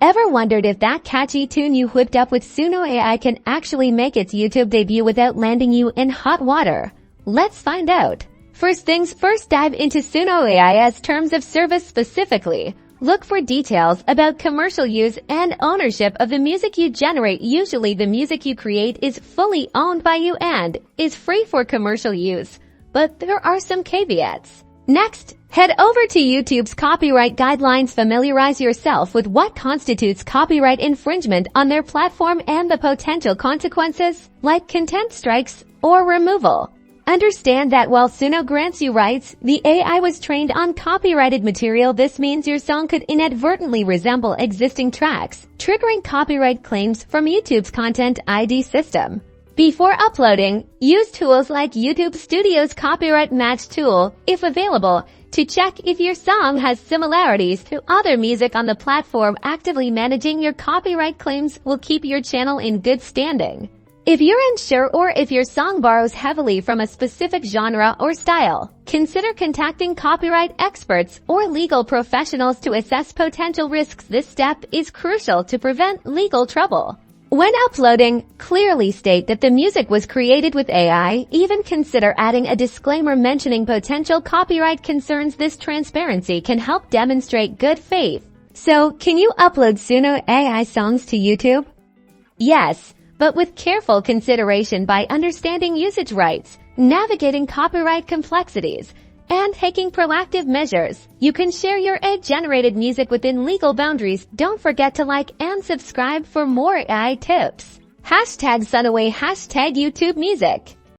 Ever wondered if that catchy tune you whipped up with Suno AI can actually make its YouTube debut without landing you in hot water? Let's find out. First things first, dive into Suno AI's terms of service specifically. Look for details about commercial use and ownership of the music you generate. Usually the music you create is fully owned by you and is free for commercial use, but there are some caveats. Next, head over to YouTube's copyright guidelines. Familiarize yourself with what constitutes copyright infringement on their platform and the potential consequences, like content strikes or removal. Understand that while Suno grants you rights, the AI was trained on copyrighted material. This means your song could inadvertently resemble existing tracks, triggering copyright claims from YouTube's Content ID system. Before uploading, use tools like YouTube Studio's Copyright Match tool, if available, to check if your song has similarities to other music on the platform. Actively managing your copyright claims will keep your channel in good standing. If you're unsure or if your song borrows heavily from a specific genre or style, consider contacting copyright experts or legal professionals to assess potential risks. This step is crucial to prevent legal trouble. When uploading, clearly state that the music was created with AI. Even consider adding a disclaimer mentioning potential copyright concerns. This transparency can help demonstrate good faith. So, can you upload Suno AI songs to YouTube? Yes, but with careful consideration. By understanding usage rights, navigating copyright complexities, and taking proactive measures, you can share your AI-generated music within legal boundaries. Don't forget to like and subscribe for more AI tips. #Sunaway, #YouTube Music.